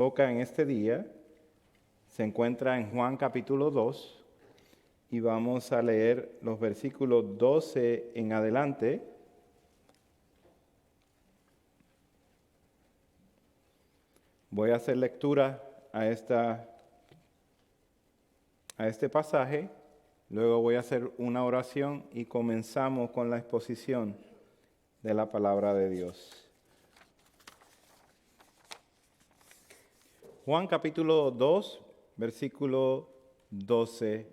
Boca en este día se encuentra en Juan capítulo 2 y vamos a leer los versículos 12 en adelante. Voy a hacer lectura a este pasaje, luego voy a hacer una oración y comenzamos con la exposición de la palabra de Dios. Juan capítulo 2, versículo 12,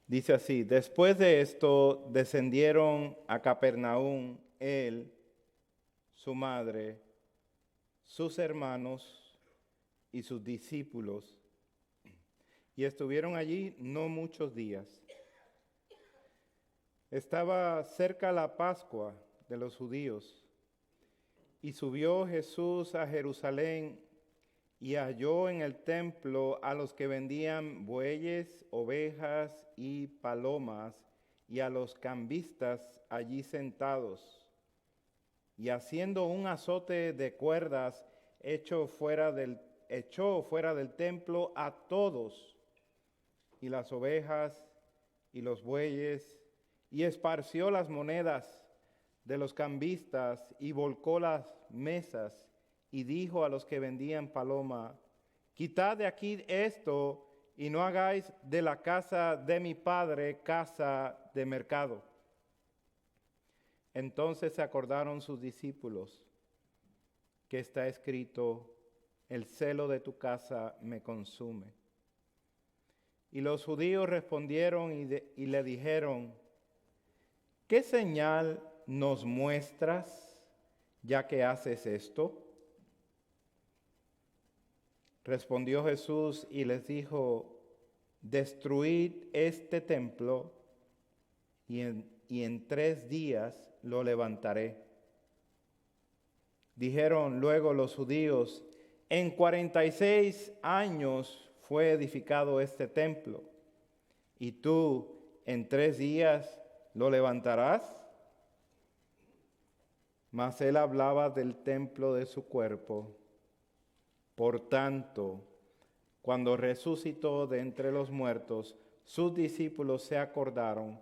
dice así: Después de esto descendieron a Capernaum él, su madre, sus hermanos y sus discípulos, y estuvieron allí no muchos días. Estaba cerca la Pascua de los judíos, y subió Jesús a Jerusalén y halló en el templo a los que vendían bueyes, ovejas y palomas, y a los cambistas allí sentados. Y haciendo un azote de cuerdas, echó fuera del templo a todos, y las ovejas y los bueyes, y esparció las monedas de los cambistas, y volcó las mesas, y dijo a los que vendían paloma: Quitad de aquí esto, y no hagáis de la casa de mi padre casa de mercado. Entonces se acordaron sus discípulos que está escrito: el celo de tu casa me consume. Y los judíos respondieron y le dijeron: ¿qué señal nos muestras ya que haces esto? Respondió Jesús y les dijo: destruid este templo y en 3 días lo levantaré. Dijeron luego los judíos: en 46 años fue edificado este templo, y tú en 3 días lo levantarás. Mas él hablaba del templo de su cuerpo. Por tanto, cuando resucitó de entre los muertos, sus discípulos se acordaron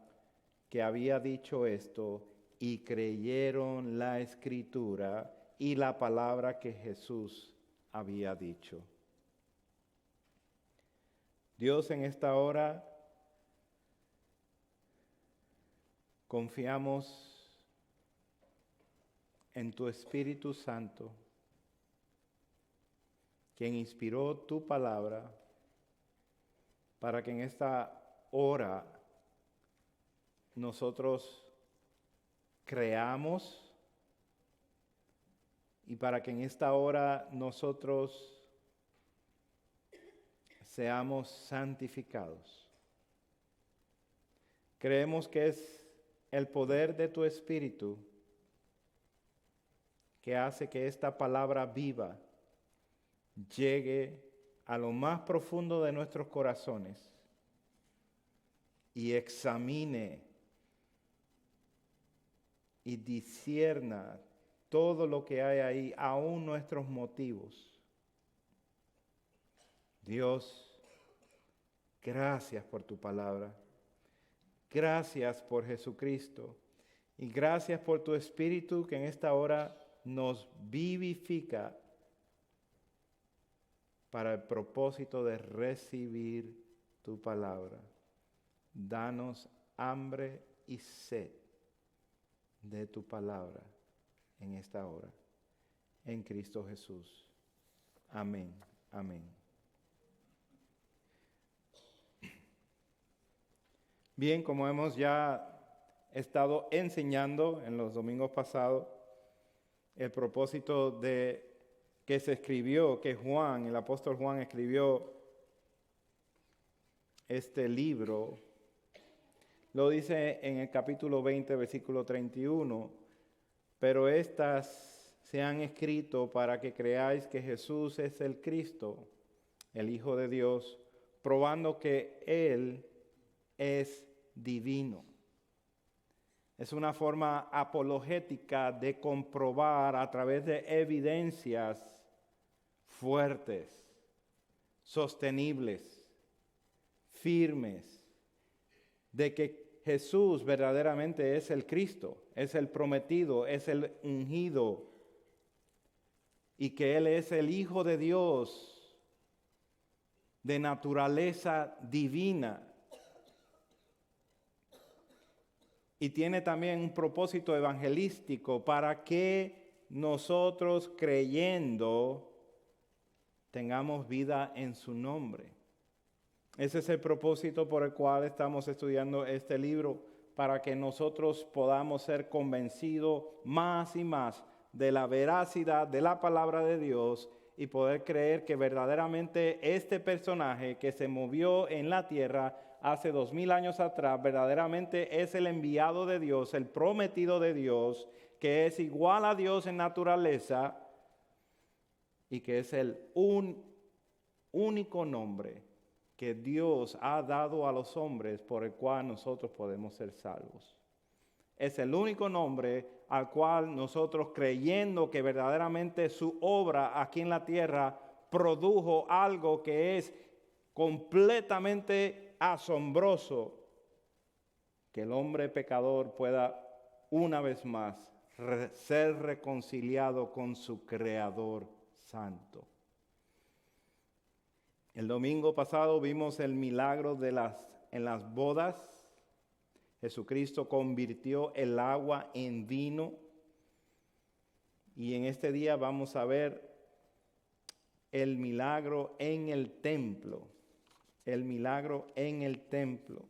que había dicho esto y creyeron la escritura y la palabra que Jesús había dicho. Dios, en esta hora confiamos en tu Espíritu Santo, quien inspiró tu palabra, para que en esta hora nosotros creamos y para que en esta hora nosotros seamos santificados. Creemos que es el poder de tu Espíritu que hace que esta palabra viva llegue a lo más profundo de nuestros corazones y examine y discierna todo lo que hay ahí, aún nuestros motivos. Dios, gracias por tu palabra. Gracias por Jesucristo. Y gracias por tu Espíritu que en esta hora nos vivifica para el propósito de recibir tu palabra. Danos hambre y sed de tu palabra en esta hora. En Cristo Jesús. Amén. Amén. Bien, como hemos ya estado enseñando en los domingos pasados, el propósito de que se escribió, que Juan, el apóstol Juan escribió este libro, lo dice en el capítulo 20, versículo 31, pero estas se han escrito para que creáis que Jesús es el Cristo, el Hijo de Dios, probando que Él es divino. Es una forma apologética de comprobar a través de evidencias fuertes, sostenibles, firmes, de que Jesús verdaderamente es el Cristo, es el prometido, es el ungido, y que Él es el Hijo de Dios de naturaleza divina. Y tiene también un propósito evangelístico para que nosotros creyendo tengamos vida en su nombre. Ese es el propósito por el cual estamos estudiando este libro, para que nosotros podamos ser convencidos más y más de la veracidad de la palabra de Dios y poder creer que verdaderamente este personaje que se movió en la tierra hace 2000 años atrás, verdaderamente es el enviado de Dios, el prometido de Dios, que es igual a Dios en naturaleza y que es el único nombre que Dios ha dado a los hombres por el cual nosotros podemos ser salvos. Es el único nombre al cual nosotros, creyendo que verdaderamente su obra aquí en la tierra produjo algo que es completamente asombroso, que el hombre pecador pueda una vez más ser reconciliado con su Creador Santo. El domingo pasado vimos el milagro en las bodas. Jesucristo convirtió el agua en vino. Y en este día vamos a ver el milagro en el templo. El milagro en el templo.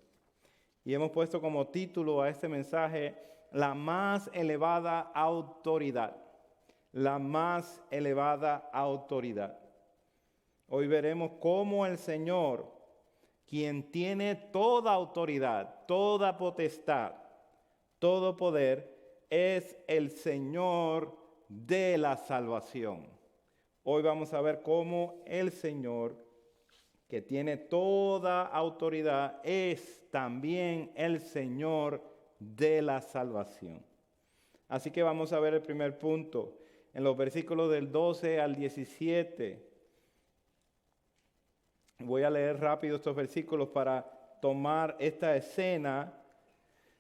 Y hemos puesto como título a este mensaje, la más elevada autoridad. La más elevada autoridad. Hoy veremos cómo el Señor, quien tiene toda autoridad, toda potestad, todo poder, es el Señor de la salvación. Hoy vamos a ver cómo el Señor, que tiene toda autoridad, es también el Señor de la salvación. Así que vamos a ver el primer punto, en los versículos del 12 al 17. Voy a leer rápido estos versículos para tomar esta escena.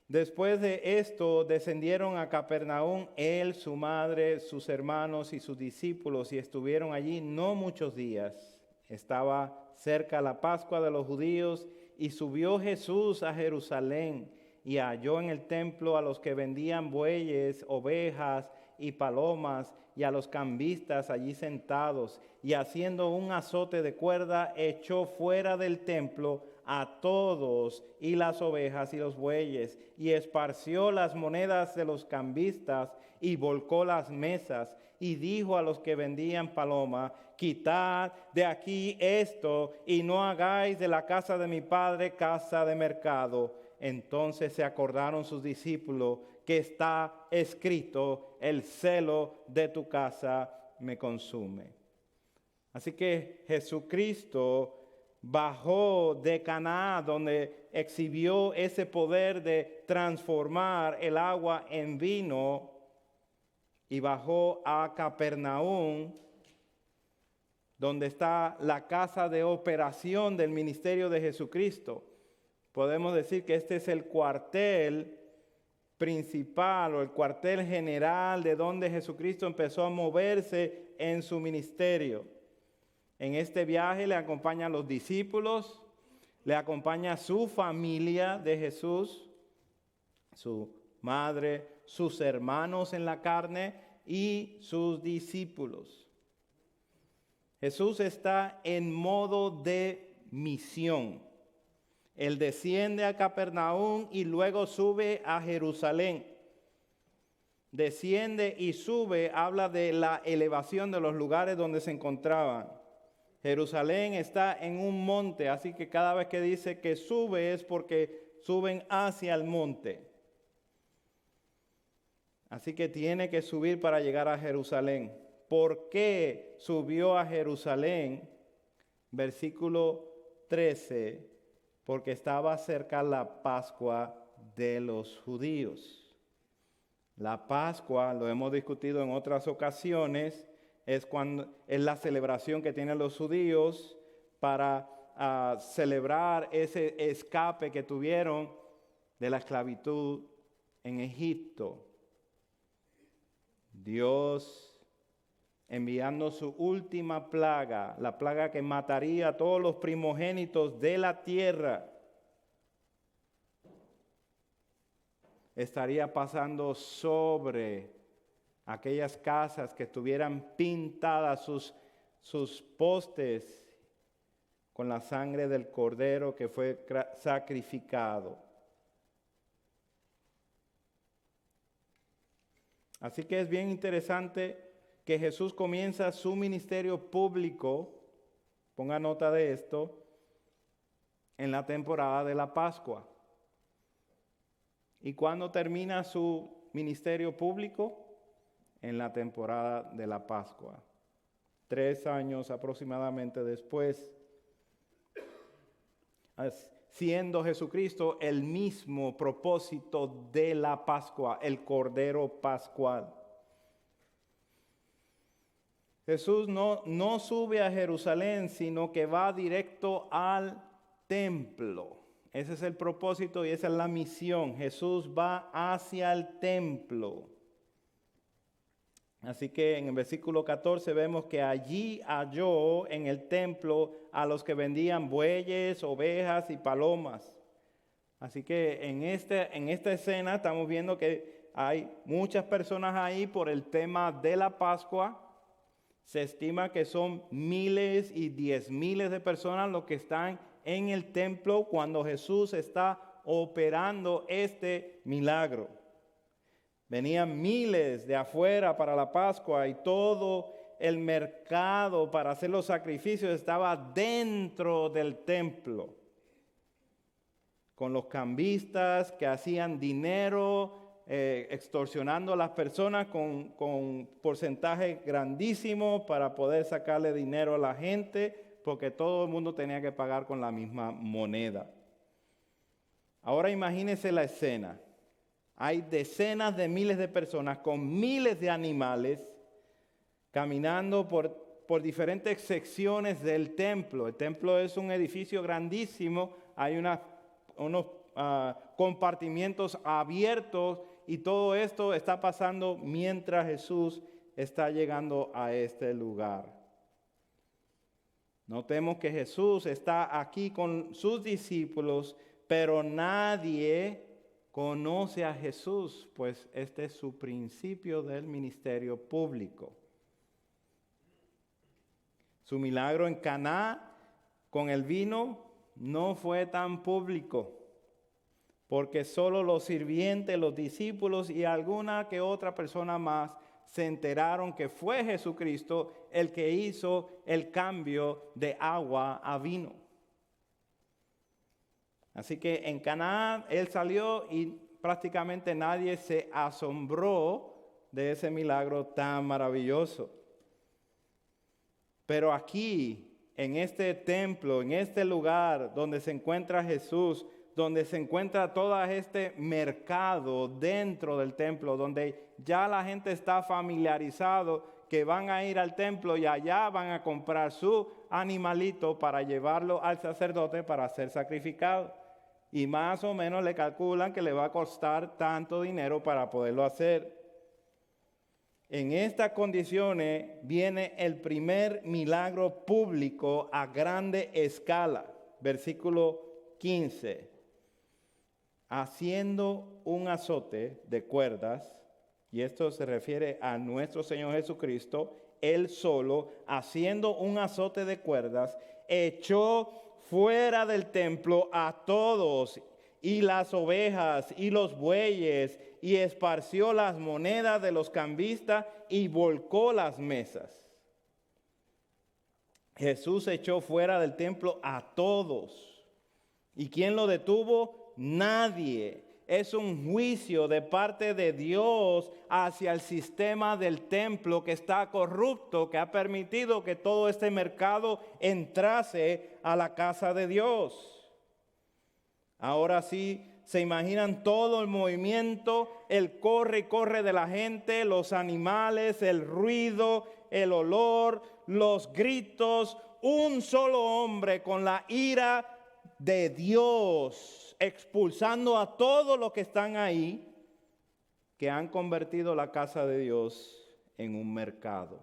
Después de esto, descendieron a Capernaum él, su madre, sus hermanos y sus discípulos, y estuvieron allí no muchos días. Estaba cerca la Pascua de los judíos, y subió Jesús a Jerusalén, y halló en el templo a los que vendían bueyes, ovejas y palomas, y a los cambistas allí sentados, y haciendo un azote de cuerda, echó fuera del templo a todos, y las ovejas y los bueyes, y esparció las monedas de los cambistas, y volcó las mesas, y dijo a los que vendían paloma, quitad de aquí esto, y no hagáis de la casa de mi padre casa de mercado. Entonces se acordaron sus discípulos que está escrito, el celo de tu casa me consume. Así que Jesucristo bajó de Caná, donde exhibió ese poder de transformar el agua en vino, y bajó a Capernaum, donde está la casa de operación del ministerio de Jesucristo. Podemos decir que este es el cuartel principal o el cuartel general de donde Jesucristo empezó a moverse en su ministerio. En este viaje le acompañan los discípulos, le acompaña su familia de Jesús, su madre, sus hermanos en la carne y sus discípulos. Jesús está en modo de misión. Él desciende a Capernaum y luego sube a Jerusalén. Desciende y sube, habla de la elevación de los lugares donde se encontraban. Jerusalén está en un monte, así que cada vez que dice que sube es porque suben hacia el monte. Así que tiene que subir para llegar a Jerusalén. ¿Por qué subió a Jerusalén? Versículo 13. Porque estaba cerca la Pascua de los judíos. La Pascua, lo hemos discutido en otras ocasiones, es la celebración que tienen los judíos para celebrar ese escape que tuvieron de la esclavitud en Egipto. Dios enviando su última plaga, la plaga que mataría a todos los primogénitos de la tierra, estaría pasando sobre aquellas casas que estuvieran pintadas sus postes con la sangre del cordero que fue sacrificado. Así que es bien interesante que Jesús comienza su ministerio público, ponga nota de esto, en la temporada de la Pascua. ¿Y cuándo termina su ministerio público? En la temporada de la Pascua. 3 años aproximadamente después, siendo Jesucristo el mismo propósito de la Pascua, el Cordero Pascual. Jesús no sube a Jerusalén, sino que va directo al templo. Ese es el propósito y esa es la misión. Jesús va hacia el templo. Así que en el versículo 14 vemos que allí halló en el templo a los que vendían bueyes, ovejas y palomas. Así que en esta escena estamos viendo que hay muchas personas ahí por el tema de la Pascua. Se estima que son miles y 10,000 de personas los que están en el templo cuando Jesús está operando este milagro. Venían miles de afuera para la Pascua y todo el mercado para hacer los sacrificios estaba dentro del templo. Con los cambistas que hacían dinero, extorsionando a las personas con porcentaje grandísimo para poder sacarle dinero a la gente, porque todo el mundo tenía que pagar con la misma moneda. Ahora imagínense la escena. Hay decenas de miles de personas con miles de animales caminando por diferentes secciones del templo. El templo es un edificio grandísimo, hay unos compartimientos abiertos y todo esto está pasando mientras Jesús está llegando a este lugar. Notemos que Jesús está aquí con sus discípulos, pero nadie conoce a Jesús, pues este es su principio del ministerio público. Su milagro en Caná con el vino no fue tan público, porque solo los sirvientes, los discípulos y alguna que otra persona más se enteraron que fue Jesucristo el que hizo el cambio de agua a vino. Así que en Caná él salió y prácticamente nadie se asombró de ese milagro tan maravilloso. Pero aquí, en este templo, en este lugar donde se encuentra Jesús, donde se encuentra todo este mercado dentro del templo, donde ya la gente está familiarizado que van a ir al templo y allá van a comprar su animalito para llevarlo al sacerdote para ser sacrificado. Y más o menos le calculan que le va a costar tanto dinero para poderlo hacer. En estas condiciones viene el primer milagro público a grande escala. Versículo 15. Haciendo un azote de cuerdas, y esto se refiere a nuestro Señor Jesucristo, Él solo, haciendo un azote de cuerdas, echó fuera del templo a todos, y las ovejas y los bueyes, y esparció las monedas de los cambistas y volcó las mesas. Jesús echó fuera del templo a todos. ¿Y quién lo detuvo? Nadie. Es un juicio de parte de Dios hacia el sistema del templo que está corrupto, que ha permitido que todo este mercado entrase a la casa de Dios. Ahora sí, se imaginan todo el movimiento, el corre y corre de la gente, los animales, el ruido, el olor, los gritos, un solo hombre con la ira de Dios, expulsando a todos los que están ahí, que han convertido la casa de Dios en un mercado.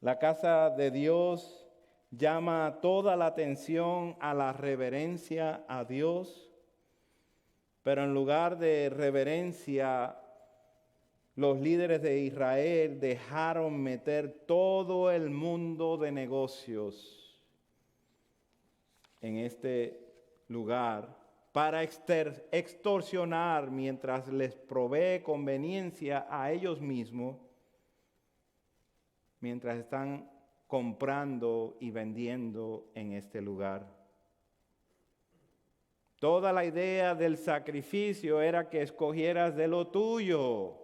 La casa de Dios llama toda la atención a la reverencia a Dios, pero en lugar de reverencia, los líderes de Israel dejaron meter todo el mundo de negocios en este lugar para extorsionar mientras les provee conveniencia a ellos mismos, mientras están comprando y vendiendo en este lugar. Toda la idea del sacrificio era que escogieras de lo tuyo,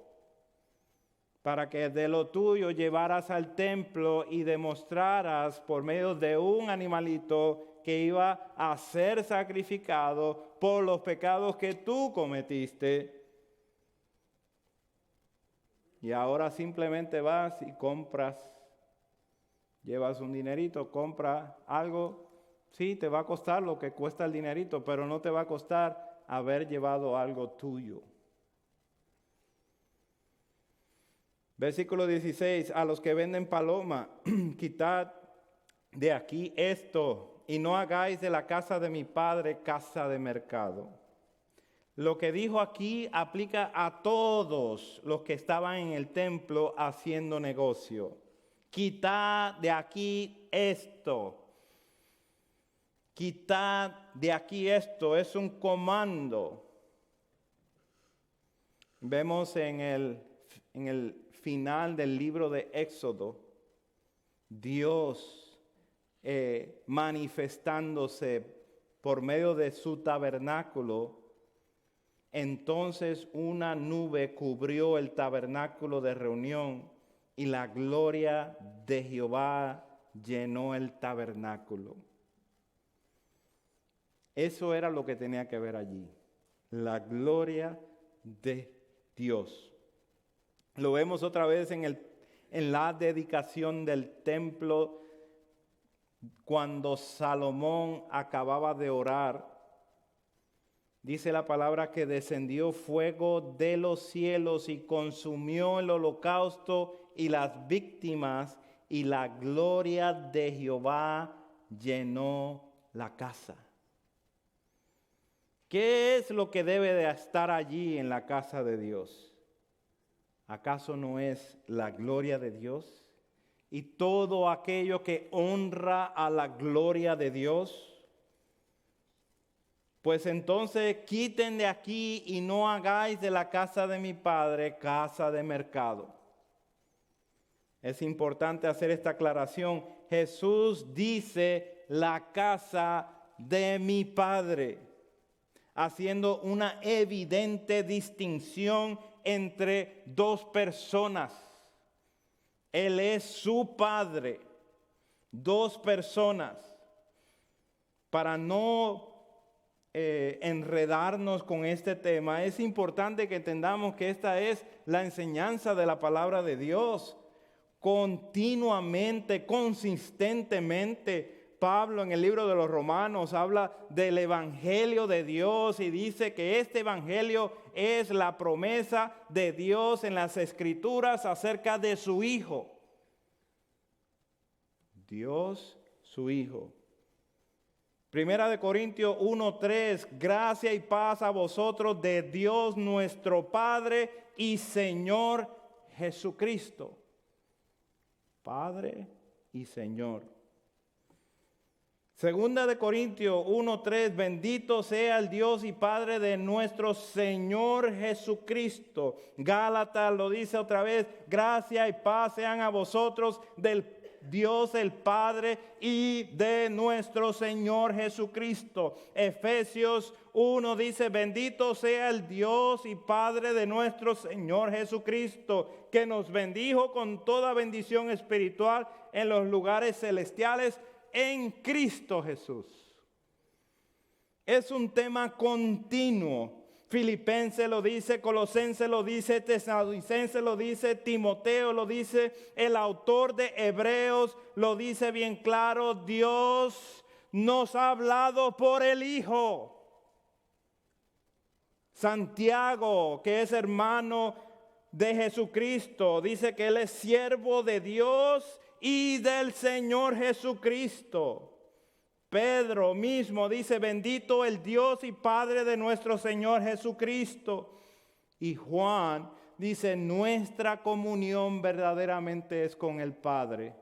para que de lo tuyo llevaras al templo y demostraras por medio de un animalito que iba a ser sacrificado por los pecados que tú cometiste. Y ahora simplemente vas y compras, llevas un dinerito, compra algo. Sí, te va a costar lo que cuesta el dinerito, pero no te va a costar haber llevado algo tuyo. Versículo 16, a los que venden paloma, quitad de aquí esto, y no hagáis de la casa de mi padre casa de mercado. Lo que dijo aquí aplica a todos los que estaban en el templo haciendo negocio. Quitad de aquí esto. Quitad de aquí esto. Es un comando. Vemos en el final del libro de Éxodo, Dios manifestándose por medio de su tabernáculo. Entonces una nube cubrió el tabernáculo de reunión y la gloria de Jehová llenó el tabernáculo. Eso era lo que tenía que ver allí, la gloria de Dios. Lo vemos otra vez en la dedicación del templo, cuando Salomón acababa de orar. Dice la palabra que descendió fuego de los cielos y consumió el holocausto y las víctimas, y la gloria de Jehová llenó la casa. ¿Qué es lo que debe de estar allí en la casa de Dios? ¿Acaso no es la gloria de Dios? Y todo aquello que honra a la gloria de Dios. Pues entonces quiten de aquí y no hagáis de la casa de mi padre casa de mercado. Es importante hacer esta aclaración. Jesús dice la casa de mi padre, haciendo una evidente distinción entre dos personas. Él es su padre, dos personas. Para no enredarnos con este tema, es importante que entendamos que esta es la enseñanza de la palabra de Dios. Continuamente, consistentemente, Pablo en el libro de los Romanos habla del evangelio de Dios y dice que este evangelio es la promesa de Dios en las escrituras acerca de su Hijo. Dios, su Hijo. Primera de Corintios 1:3, gracia y paz a vosotros de Dios nuestro Padre y Señor Jesucristo. Padre y Señor. Segunda de Corintios 1:3, bendito sea el Dios y Padre de nuestro Señor Jesucristo. Gálatas lo dice otra vez, gracia y paz sean a vosotros del Dios el Padre y de nuestro Señor Jesucristo. Efesios 1 dice, bendito sea el Dios y Padre de nuestro Señor Jesucristo, que nos bendijo con toda bendición espiritual en los lugares celestiales en Cristo Jesús. Es un tema continuo. Filipenses lo dice, Colosenses lo dice, Tesalonicenses lo dice, Timoteo lo dice, el autor de Hebreos lo dice bien claro: Dios nos ha hablado por el Hijo. Santiago, que es hermano de Jesucristo, dice que Él es siervo de Dios y del Señor Jesucristo. Pedro mismo dice: bendito el Dios y Padre de nuestro Señor Jesucristo. Y Juan dice: nuestra comunión verdaderamente es con el Padre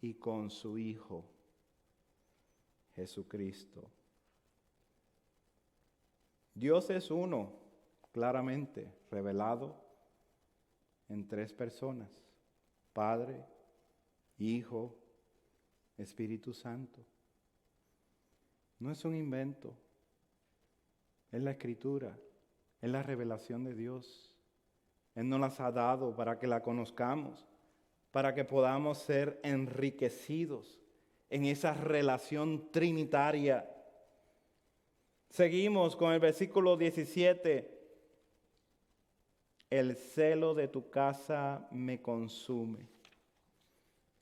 y con su Hijo Jesucristo. Dios es uno, claramente revelado en tres personas: Padre, Hijo, Espíritu Santo. No es un invento, es la Escritura, es la revelación de Dios. Él nos las ha dado para que la conozcamos, para que podamos ser enriquecidos en esa relación trinitaria. Seguimos con el versículo 17. El celo de tu casa me consume.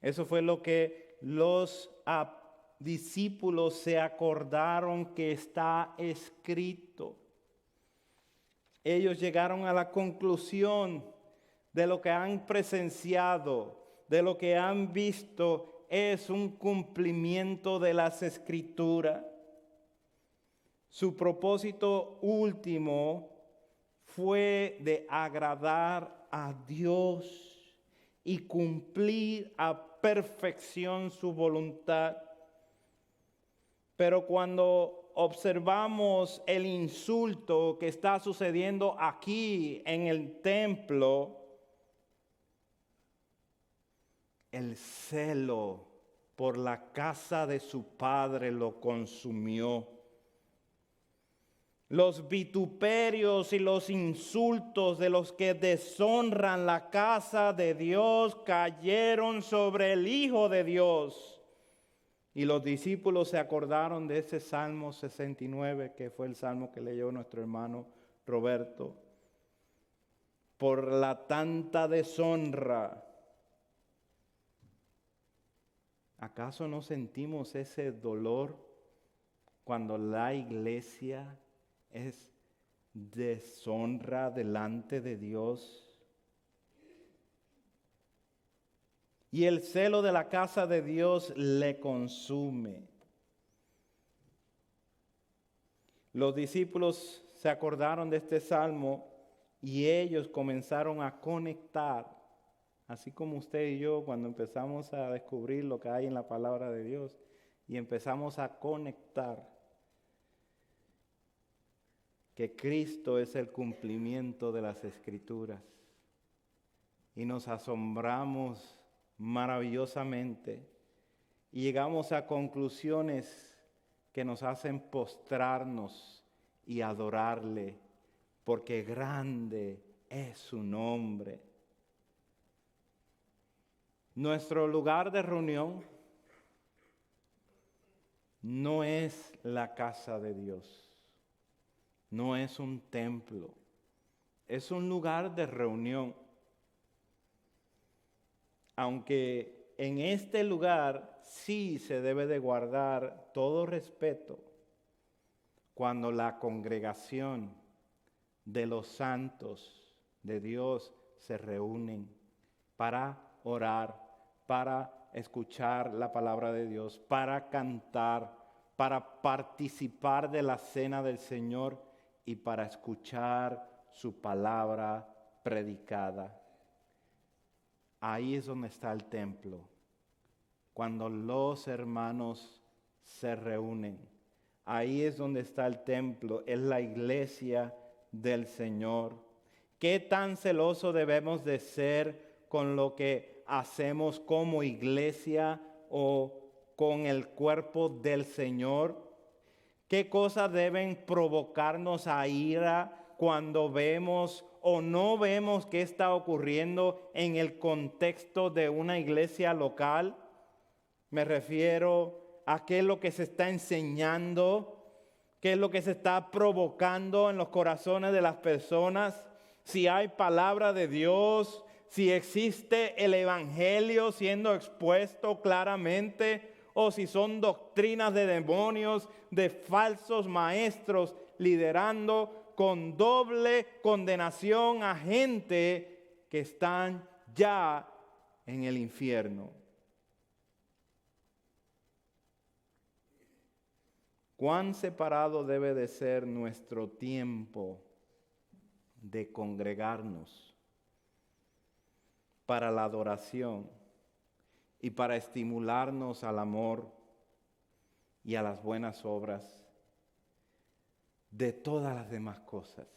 Eso fue lo que los discípulos se acordaron que está escrito. Ellos llegaron a la conclusión de lo que han presenciado, de lo que han visto, es un cumplimiento de las Escrituras. Su propósito último fue de agradar a Dios y cumplir a perfección su voluntad. Pero cuando observamos el insulto que está sucediendo aquí en el templo, el celo por la casa de su padre lo consumió. Los vituperios y los insultos de los que deshonran la casa de Dios cayeron sobre el Hijo de Dios. Y los discípulos se acordaron de ese Salmo 69, que fue el salmo que leyó nuestro hermano Roberto. Por la tanta deshonra, ¿acaso no sentimos ese dolor cuando la iglesia es deshonra delante de Dios? Y el celo de la casa de Dios le consume. Los discípulos se acordaron de este salmo y ellos comenzaron a conectar, así como usted y yo cuando empezamos a descubrir lo que hay en la palabra de Dios y empezamos a conectar que Cristo es el cumplimiento de las Escrituras. Y nos asombramos maravillosamente y llegamos a conclusiones que nos hacen postrarnos y adorarle, porque grande es su nombre. Nuestro lugar de reunión no es la casa de Dios. No es un templo, es un lugar de reunión. Aunque en este lugar sí se debe de guardar todo respeto cuando la congregación de los santos de Dios se reúnen para orar, para escuchar la palabra de Dios, para cantar, para participar de la cena del Señor y para escuchar su palabra predicada. Ahí es donde está el templo, cuando los hermanos se reúnen. Ahí es donde está el templo, es la iglesia del Señor. ¿Qué tan celoso debemos de ser con lo que hacemos como iglesia o con el cuerpo del Señor? ¿Qué cosas deben provocarnos a ira cuando vemos o no vemos qué está ocurriendo en el contexto de una iglesia local? Me refiero a qué es lo que se está enseñando, qué es lo que se está provocando en los corazones de las personas, si hay palabra de Dios, si existe el evangelio siendo expuesto claramente, o si son doctrinas de demonios, de falsos maestros liderando con doble condenación a gente que están ya en el infierno. ¿Cuán separado debe de ser nuestro tiempo de congregarnos para la adoración y para estimularnos al amor y a las buenas obras de todas las demás cosas?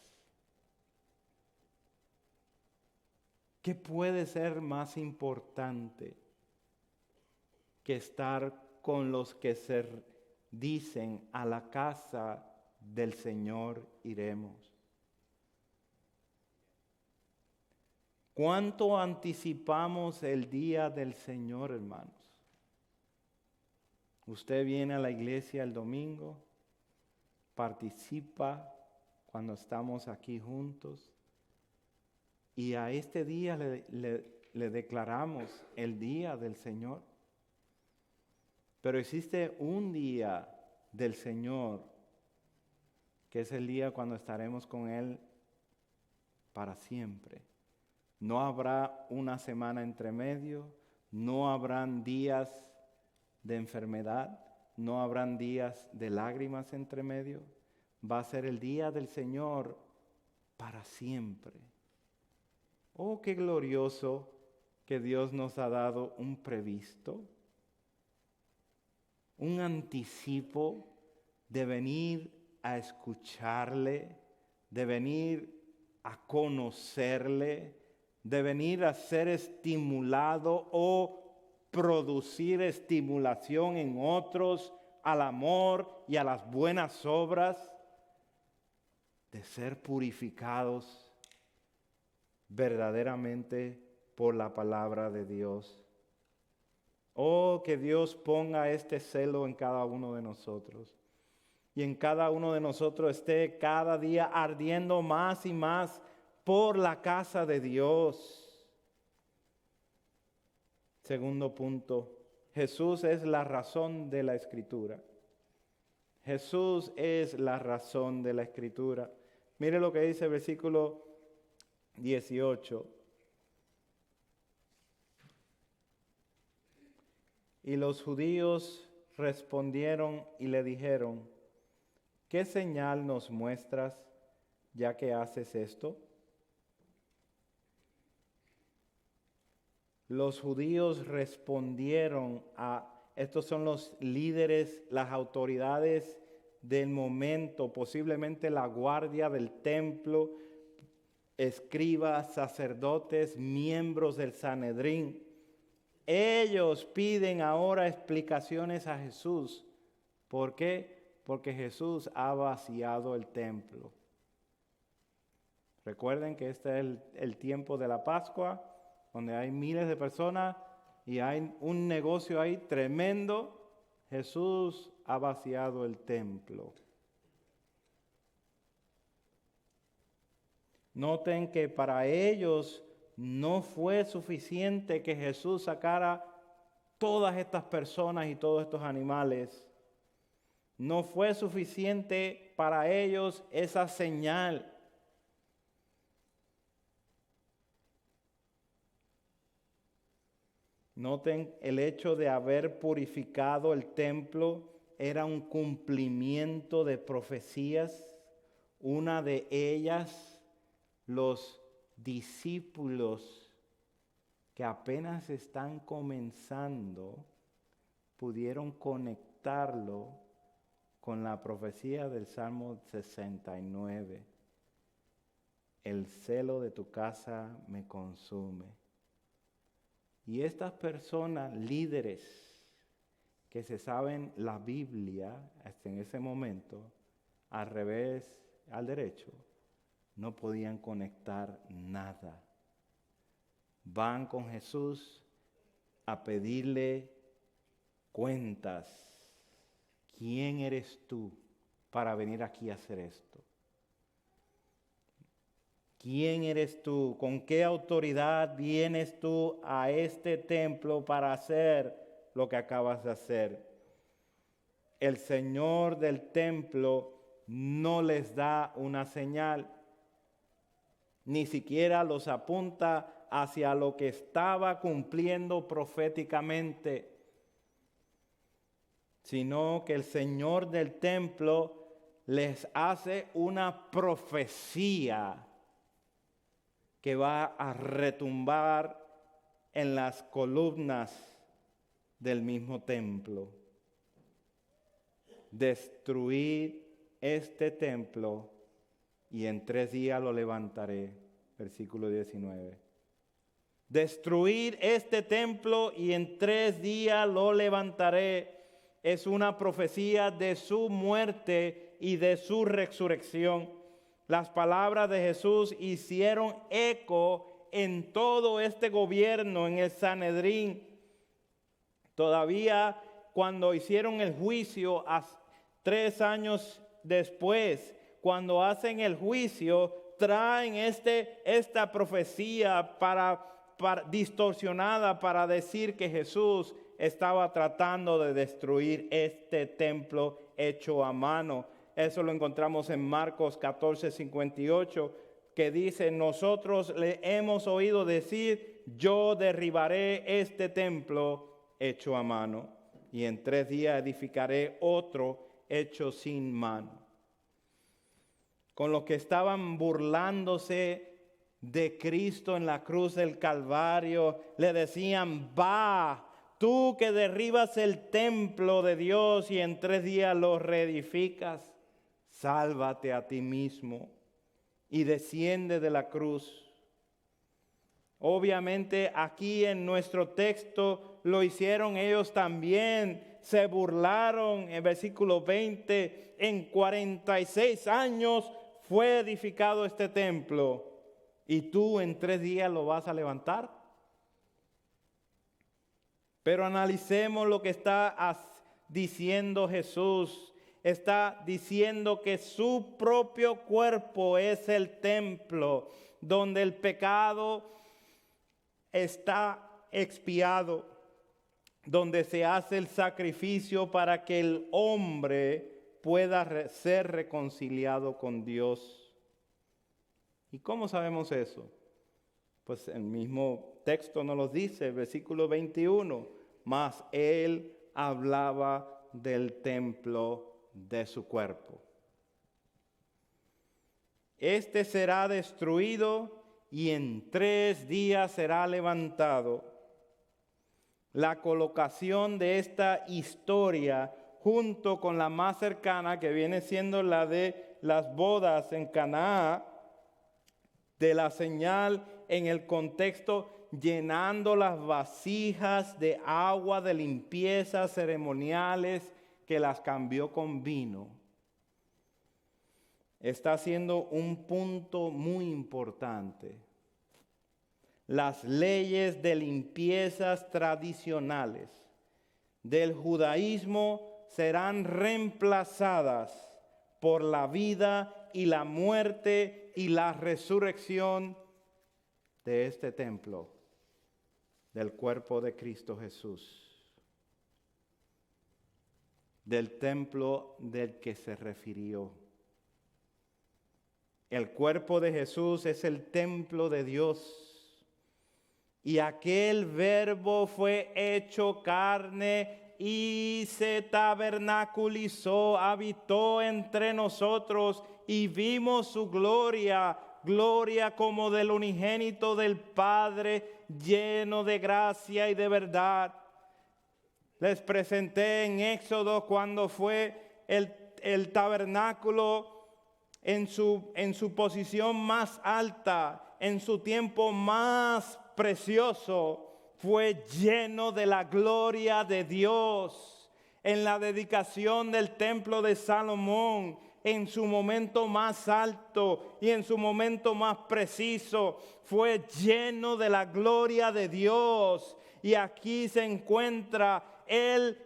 ¿Qué puede ser más importante que estar con los que se dicen a la casa del Señor iremos? ¿Cuánto anticipamos el día del Señor, hermanos? Usted viene a la iglesia el domingo, participa cuando estamos aquí juntos y a este día le declaramos el día del Señor. Pero existe un día del Señor que es el día cuando estaremos con Él para siempre. No habrá una semana entre medio, no habrán días de enfermedad, no habrán días de lágrimas entre medio. Va a ser el día del Señor para siempre. Oh, qué glorioso que Dios nos ha dado un previsto, un anticipo de venir a escucharle, de venir a conocerle, de venir a ser estimulado o producir estimulación en otros al amor y a las buenas obras, de ser purificados verdaderamente por la palabra de Dios. Oh, que Dios ponga este celo en cada uno de nosotros. Y en cada uno de nosotros esté cada día ardiendo más y más por la casa de Dios. Segundo punto, Jesús es la razón de la Escritura. Jesús es la razón de la Escritura. Mire lo que dice el versículo 18. Y los judíos respondieron y le dijeron: ¿qué señal nos muestras ya que haces esto? Los judíos respondieron estos son los líderes, las autoridades del momento, posiblemente la guardia del templo, escribas, sacerdotes, miembros del Sanedrín. Ellos piden ahora explicaciones a Jesús. ¿Por qué? Porque Jesús ha vaciado el templo. Recuerden que este es el tiempo de la Pascua, donde hay miles de personas y hay un negocio ahí tremendo. Jesús ha vaciado el templo. Noten que para ellos no fue suficiente que Jesús sacara todas estas personas y todos estos animales. No fue suficiente para ellos esa señal. Noten, el hecho de haber purificado el templo era un cumplimiento de profecías. Una de ellas, los discípulos que apenas están comenzando, pudieron conectarlo con la profecía del Salmo 69. El celo de tu casa me consume. Y estas personas, líderes que se saben la Biblia hasta en ese momento, al revés, al derecho, no podían conectar nada. Van con Jesús a pedirle cuentas. ¿Quién eres tú? para venir aquí a hacer esto? ¿Quién eres tú? ¿Con qué autoridad vienes tú a este templo para hacer lo que acabas de hacer? El Señor del templo no les da una señal, ni siquiera los apunta hacia lo que estaba cumpliendo proféticamente, sino que el Señor del templo les hace una profecía que va a retumbar en las columnas del mismo templo. Destruir este templo y en 3 días lo levantaré. Versículo 19. Destruir este templo y en 3 días lo levantaré. Es una profecía de su muerte y de su resurrección. Las palabras de Jesús hicieron eco en todo este gobierno, en el Sanedrín. Todavía cuando hicieron el juicio, 3 años después, cuando hacen el juicio, traen esta profecía distorsionada para decir que Jesús estaba tratando de destruir este templo hecho a mano. Eso lo encontramos en Marcos 14:58, que dice: nosotros le hemos oído decir, yo derribaré este templo hecho a mano, y en 3 días edificaré otro hecho sin mano. Con los que estaban burlándose de Cristo en la cruz del Calvario, le decían: va, tú que derribas el templo de Dios y en 3 días lo reedificas, sálvate a ti mismo y desciende de la cruz. Obviamente aquí en nuestro texto lo hicieron ellos también. Se burlaron en versículo 20. En 46 años fue edificado este templo y tú en 3 días lo vas a levantar. Pero analicemos lo que está diciendo Jesús. Está diciendo que su propio cuerpo es el templo donde el pecado está expiado, donde se hace el sacrificio para que el hombre pueda ser reconciliado con Dios. ¿Y cómo sabemos eso? Pues el mismo texto nos lo dice, versículo 21. Mas él hablaba del templo de su cuerpo. Este será destruido y en 3 días será levantado. La colocación de esta historia junto con la más cercana, que viene siendo la de las bodas en Caná, de la señal en el contexto llenando las vasijas de agua de limpieza ceremoniales que las cambió con vino, está haciendo un punto muy importante. Las leyes de limpiezas tradicionales del judaísmo serán reemplazadas por la vida y la muerte y la resurrección de este templo, del cuerpo de Cristo Jesús, del templo del que se refirió. El cuerpo de Jesús es el templo de Dios. Y aquel verbo fue hecho carne y se tabernaculizó, habitó entre nosotros y vimos su gloria, gloria como del unigénito del Padre, lleno de gracia y de verdad. Les presenté en Éxodo cuando fue el tabernáculo en su posición más alta, en su tiempo más precioso, fue lleno de la gloria de Dios. En la dedicación del templo de Salomón, en su momento más alto y en su momento más preciso, fue lleno de la gloria de Dios. Y aquí se encuentra el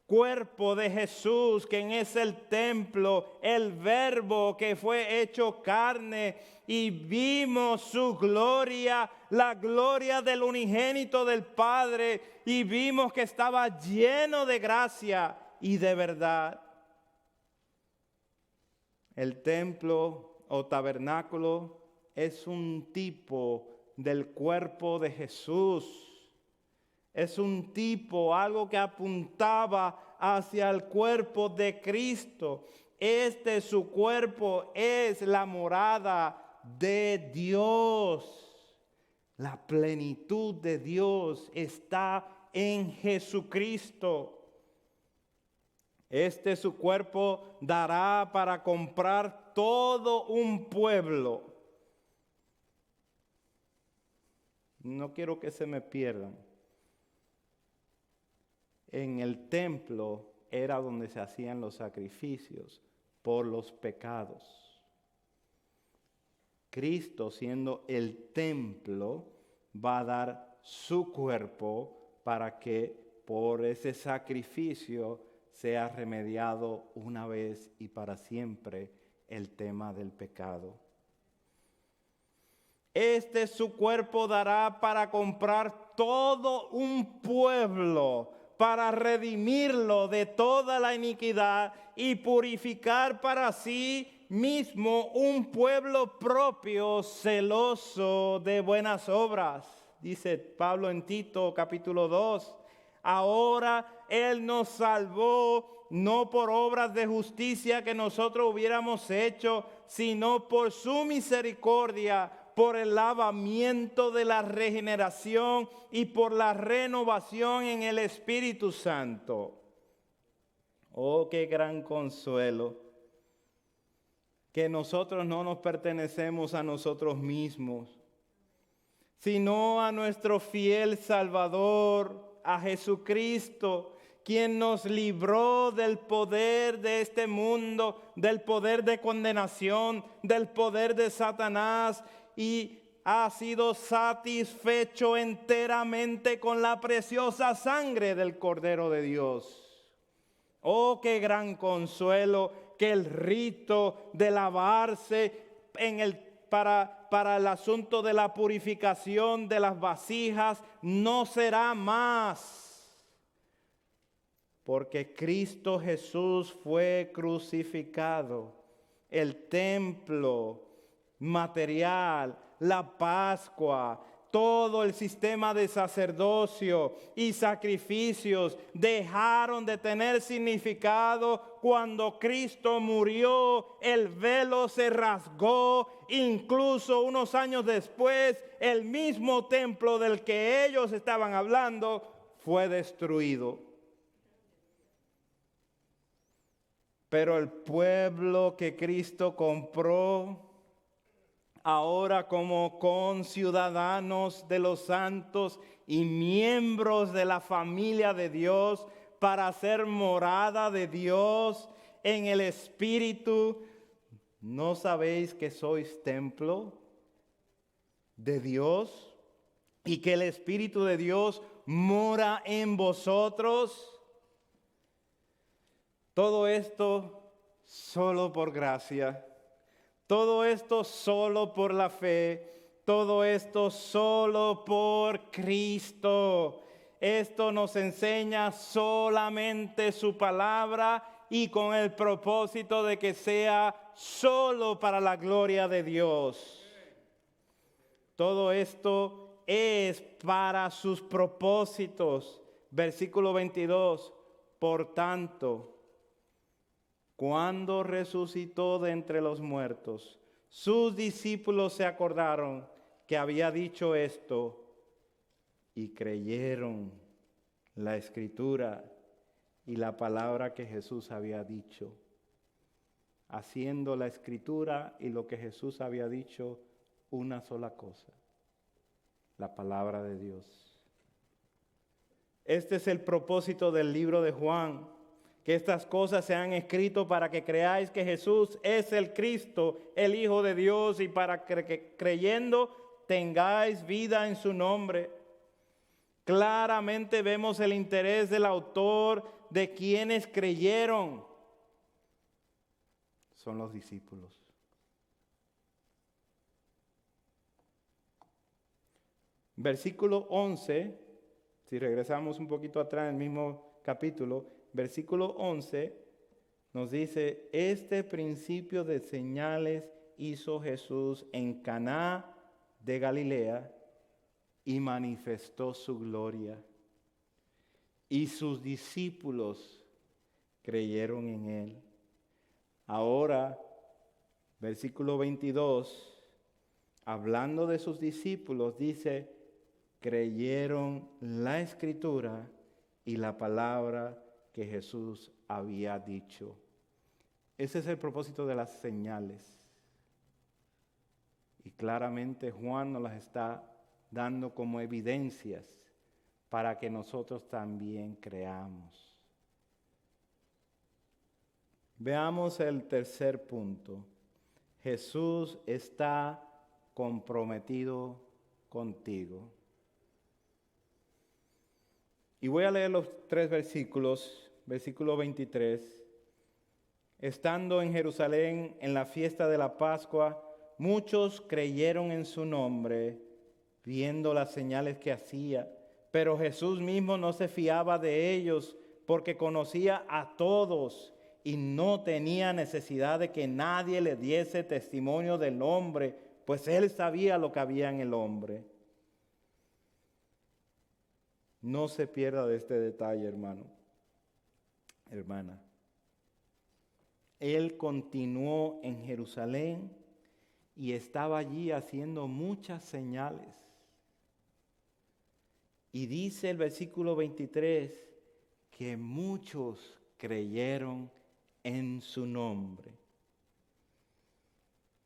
cuerpo de Jesús, quien es el templo, el verbo que fue hecho carne, y vimos su gloria, la gloria del unigénito del Padre, y vimos que estaba lleno de gracia y de verdad. El templo o tabernáculo es un tipo del cuerpo de Jesús. Es un tipo, algo que apuntaba hacia el cuerpo de Cristo. Su cuerpo es la morada de Dios. La plenitud de Dios está en Jesucristo. Su cuerpo dará para comprar todo un pueblo. No quiero que se me pierdan. En el templo era donde se hacían los sacrificios por los pecados. Cristo, siendo el templo, va a dar su cuerpo para que por ese sacrificio sea remediado una vez y para siempre el tema del pecado. Su cuerpo dará para comprar todo un pueblo, para redimirlo de toda la iniquidad y purificar para sí mismo un pueblo propio, celoso de buenas obras. Dice Pablo en Tito capítulo 2. Ahora Él nos salvó no por obras de justicia que nosotros hubiéramos hecho, sino por su misericordia, por el lavamiento de la regeneración y por la renovación en el Espíritu Santo. Oh, qué gran consuelo, que nosotros no nos pertenecemos a nosotros mismos, sino a nuestro fiel Salvador, a Jesucristo, quien nos libró del poder de este mundo, del poder de condenación, del poder de Satanás, y ha sido satisfecho enteramente con la preciosa sangre del Cordero de Dios. Oh, qué gran consuelo que el rito de lavarse para el asunto de la purificación de las vasijas no será más, porque Cristo Jesús fue crucificado. El templo material, la Pascua, todo el sistema de sacerdocio y sacrificios dejaron de tener significado cuando Cristo murió. El velo se rasgó, incluso unos años después, el mismo templo del que ellos estaban hablando fue destruido. Pero el pueblo que Cristo compró, ahora como conciudadanos de los santos y miembros de la familia de Dios, para ser morada de Dios en el Espíritu, ¿no sabéis que sois templo de Dios y que el Espíritu de Dios mora en vosotros? Todo esto solo por gracia. Todo esto solo por la fe, todo esto solo por Cristo. Esto nos enseña solamente su palabra y con el propósito de que sea solo para la gloria de Dios. Todo esto es para sus propósitos. Versículo 22. Por tanto, cuando resucitó de entre los muertos, sus discípulos se acordaron que había dicho esto y creyeron la Escritura y la palabra que Jesús había dicho, haciendo la Escritura y lo que Jesús había dicho una sola cosa: la palabra de Dios. Este es el propósito del libro de Juan, que estas cosas se han escrito para que creáis que Jesús es el Cristo, el Hijo de Dios, y para que creyendo tengáis vida en su nombre. Claramente vemos el interés del autor de quienes creyeron son los discípulos. Versículo 11, si regresamos un poquito atrás en el mismo capítulo, versículo 11 nos dice: este principio de señales hizo Jesús en Caná de Galilea y manifestó su gloria. Y sus discípulos creyeron en él. Ahora, versículo 22, hablando de sus discípulos, dice: creyeron la Escritura y la palabra que Jesús había dicho. Ese es el propósito de las señales. Y claramente Juan nos las está dando como evidencias para que nosotros también creamos. Veamos el tercer punto. Jesús está comprometido contigo. Y voy a leer los 3 versículos. Versículo 23. Estando en Jerusalén en la fiesta de la Pascua, muchos creyeron en su nombre, viendo las señales que hacía. Pero Jesús mismo no se fiaba de ellos, porque conocía a todos y no tenía necesidad de que nadie le diese testimonio del hombre, pues él sabía lo que había en el hombre. No se pierda de este detalle, hermano, hermana. Él continuó en Jerusalén y estaba allí haciendo muchas señales. Y dice el versículo 23 que muchos creyeron en su nombre.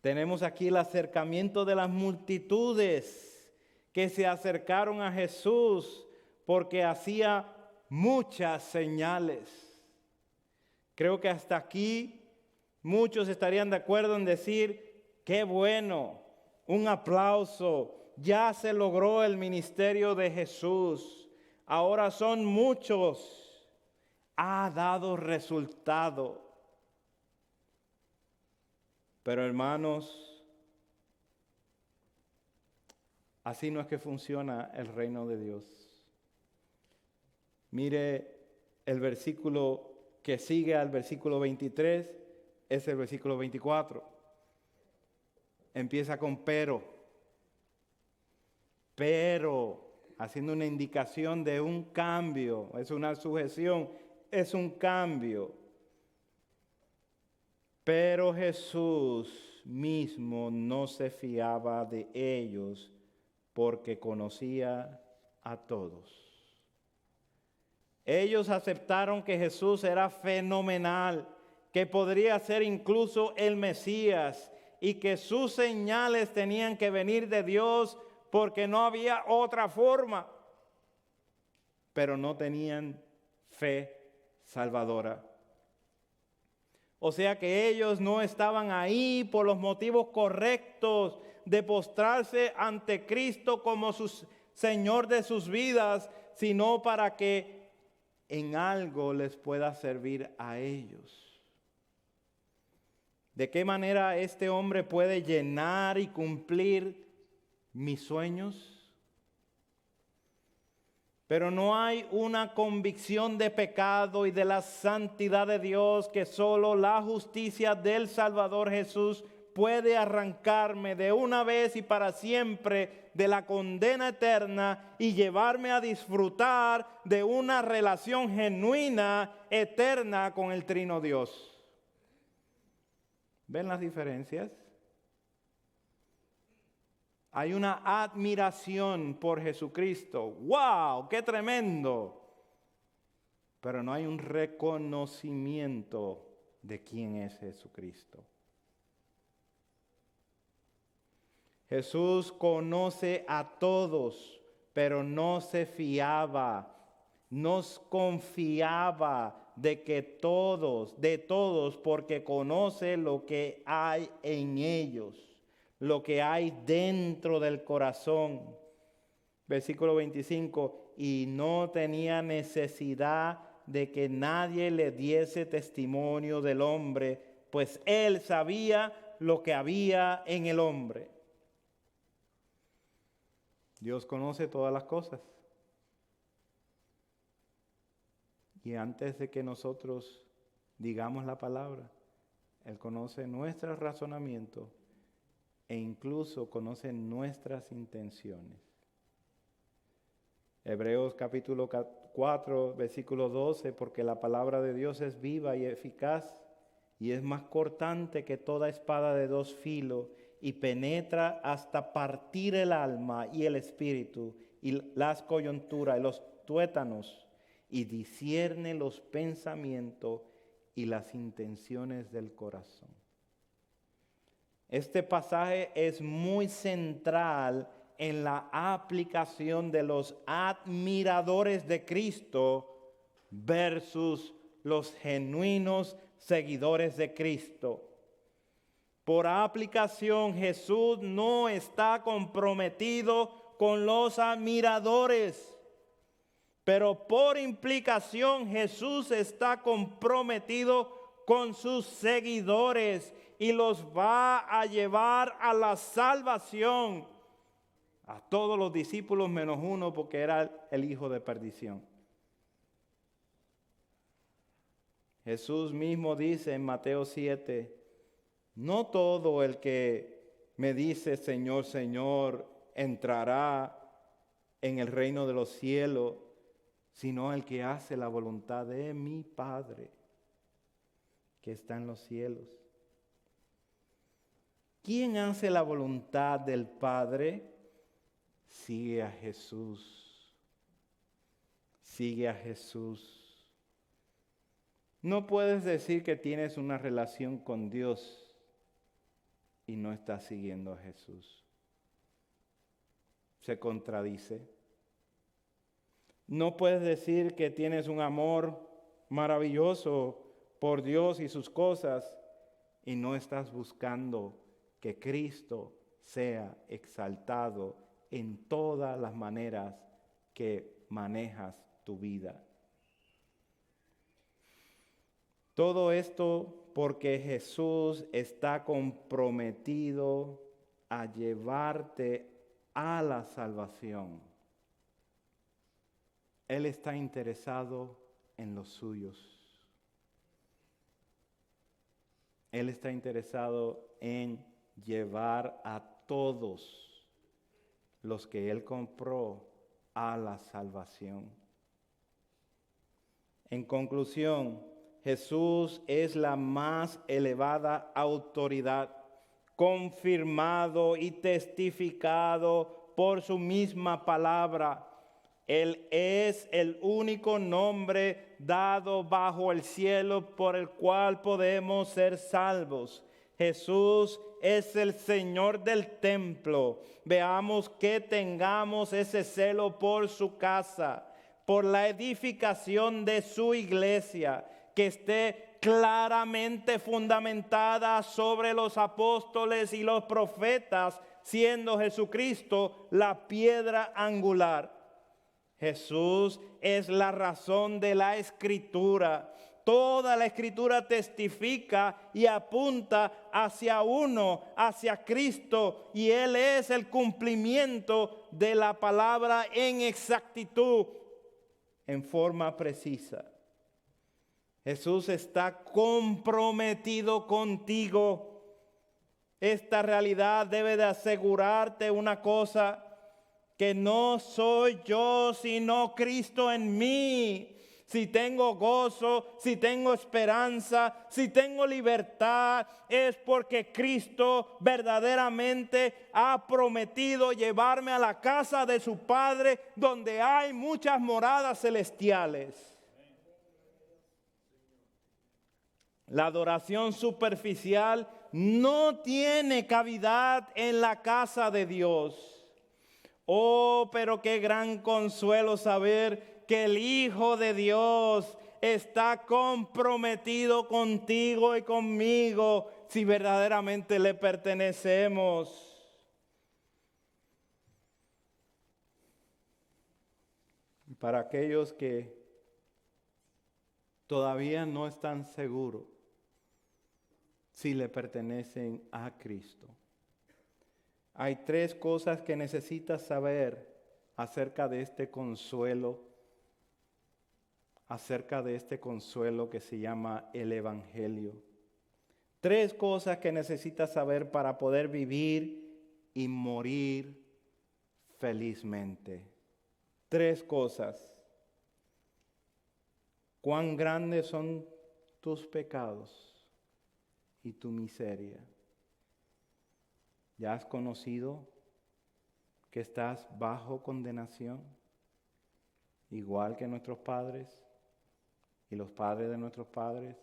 Tenemos aquí el acercamiento de las multitudes que se acercaron a Jesús porque hacía muchas señales. Creo que hasta aquí muchos estarían de acuerdo en decir: qué bueno, un aplauso, ya se logró el ministerio de Jesús. Ahora son muchos, ha dado resultado. Pero hermanos, así no es que funciona el reino de Dios. Mire el versículo que sigue al versículo 23, es el versículo 24. Empieza con pero, haciendo una indicación de un cambio, es una sujeción, es un cambio. Pero Jesús mismo no se fiaba de ellos porque conocía a todos. Ellos aceptaron que Jesús era fenomenal, que podría ser incluso el Mesías y que sus señales tenían que venir de Dios porque no había otra forma. Pero no tenían fe salvadora. O sea que ellos no estaban ahí por los motivos correctos de postrarse ante Cristo como su Señor de sus vidas, sino para que en algo les pueda servir a ellos. ¿De qué manera este hombre puede llenar y cumplir mis sueños? Pero no hay una convicción de pecado y de la santidad de Dios que solo la justicia del Salvador Jesús puede arrancarme de una vez y para siempre de la condena eterna y llevarme a disfrutar de una relación genuina, eterna con el Trino Dios. ¿Ven las diferencias? Hay una admiración por Jesucristo. ¡Wow! ¡Qué tremendo! Pero no hay un reconocimiento de quién es Jesucristo. Jesús conoce a todos, pero no se fiaba, no confiaba de todos, porque conoce lo que hay en ellos, lo que hay dentro del corazón. Versículo 25, y no tenía necesidad de que nadie le diese testimonio del hombre, pues él sabía lo que había en el hombre. Dios conoce todas las cosas. Y antes de que nosotros digamos la palabra, Él conoce nuestros razonamientos e incluso conoce nuestras intenciones. Hebreos capítulo 4, versículo 12, porque la palabra de Dios es viva y eficaz y es más cortante que toda espada de dos filos y penetra hasta partir el alma y el espíritu y las coyunturas y los tuétanos y discierne los pensamientos y las intenciones del corazón. Este pasaje es muy central en la aplicación de los admiradores de Cristo versus los genuinos seguidores de Cristo. Por aplicación, Jesús no está comprometido con los admiradores, pero por implicación Jesús está comprometido con sus seguidores y los va a llevar a la salvación. A todos los discípulos menos uno, porque era el hijo de perdición. Jesús mismo dice en Mateo 7, no todo el que me dice Señor, Señor, entrará en el reino de los cielos, sino el que hace la voluntad de mi Padre que está en los cielos. ¿Quién hace la voluntad del Padre? Sigue a Jesús. Sigue a Jesús. No puedes decir que tienes una relación con Dios y no estás siguiendo a Jesús. Se contradice. No puedes decir que tienes un amor maravilloso por Dios y sus cosas y no estás buscando que Cristo sea exaltado en todas las maneras que manejas tu vida. Todo esto porque Jesús está comprometido a llevarte a la salvación. Él está interesado en los suyos. Él está interesado en llevar a todos los que Él compró a la salvación. En conclusión, Jesús es la más elevada autoridad, confirmado y testificado por su misma palabra. Él es el único nombre dado bajo el cielo por el cual podemos ser salvos. Jesús es el Señor del templo. Veamos que tengamos ese celo por su casa, por la edificación de su iglesia, que esté claramente fundamentada sobre los apóstoles y los profetas, siendo Jesucristo la piedra angular. Jesús es la razón de la Escritura. Toda la Escritura testifica y apunta hacia uno, hacia Cristo, y Él es el cumplimiento de la palabra en exactitud, en forma precisa. Jesús está comprometido contigo. Esta realidad debe de asegurarte una cosa, que no soy yo, sino Cristo en mí. Si tengo gozo, si tengo esperanza, si tengo libertad, es porque Cristo verdaderamente ha prometido llevarme a la casa de su Padre, donde hay muchas moradas celestiales. La adoración superficial no tiene cavidad en la casa de Dios. Oh, pero qué gran consuelo saber que el Hijo de Dios está comprometido contigo y conmigo si verdaderamente le pertenecemos. Para aquellos que todavía no están seguros si le pertenecen a Cristo. Hay 3 cosas que necesitas saber acerca de este consuelo, que se llama el Evangelio. 3 cosas que necesitas saber para poder vivir y morir felizmente. 3 cosas. Cuán grandes son tus pecados y tu miseria. ¿Ya has conocido que estás bajo condenación? Igual que nuestros padres y los padres de nuestros padres.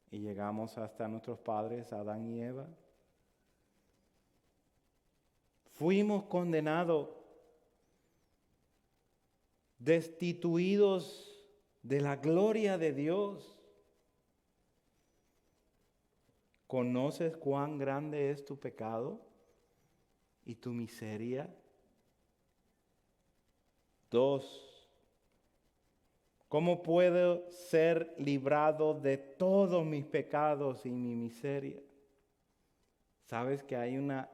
Y llegamos hasta nuestros padres, Adán y Eva. Fuimos condenados, destituidos de la gloria de Dios. ¿Conoces cuán grande es tu pecado y tu miseria? 2. ¿Cómo puedo ser librado de todos mis pecados y mi miseria? ¿Sabes que hay una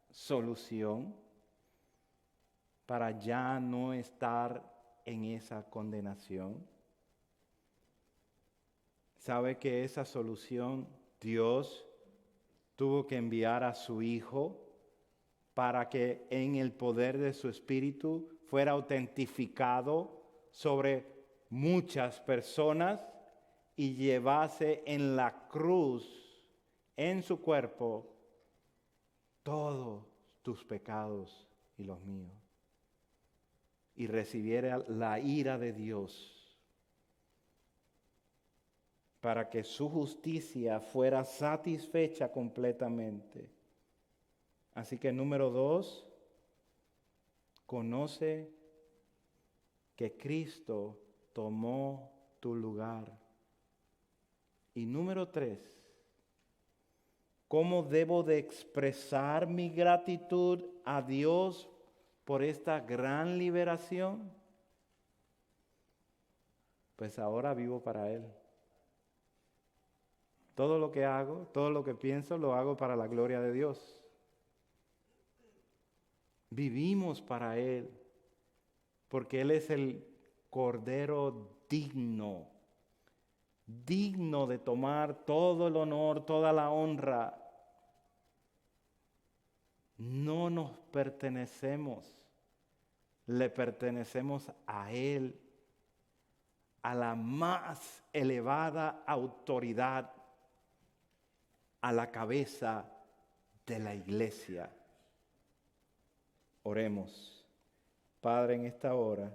solución para ya no estar en esa condenación? ¿Sabe que esa solución Dios tuvo que enviar a su Hijo para que en el poder de su Espíritu fuera autentificado sobre muchas personas y llevase en la cruz, en su cuerpo, todos tus pecados y los míos, y recibiera la ira de Dios para que su justicia fuera satisfecha completamente. Así que número 2, conoce que Cristo tomó tu lugar. Y número 3, ¿cómo debo de expresar mi gratitud a Dios por esta gran liberación? Pues ahora vivo para Él. Todo lo que hago, todo lo que pienso, lo hago para la gloria de Dios. Vivimos para Él, porque Él es el Cordero digno de tomar todo el honor, toda la honra. No nos pertenecemos, le pertenecemos a Él, a la más elevada autoridad, a la cabeza de la iglesia. Oremos. Padre, en esta hora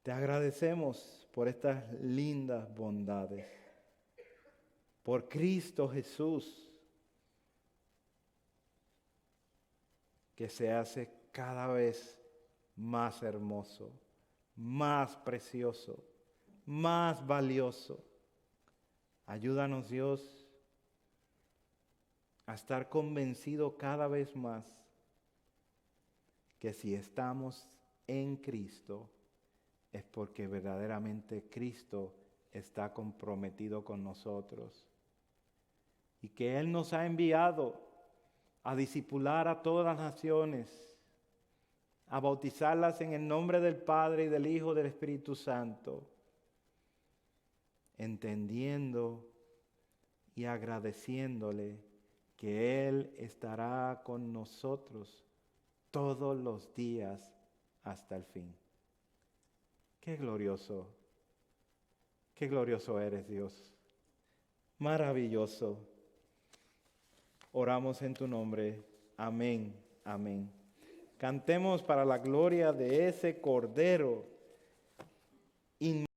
te agradecemos por estas lindas bondades, por Cristo Jesús, que se hace cada vez más hermoso, más precioso, más valioso. Ayúdanos, Dios, a estar convencido cada vez más que si estamos en Cristo es porque verdaderamente Cristo está comprometido con nosotros y que Él nos ha enviado a discipular a todas las naciones, a bautizarlas en el nombre del Padre y del Hijo y del Espíritu Santo, entendiendo y agradeciéndole que Él estará con nosotros todos los días hasta el fin. Qué glorioso eres, Dios. Maravilloso. Oramos en tu nombre. Amén, amén. Cantemos para la gloria de ese Cordero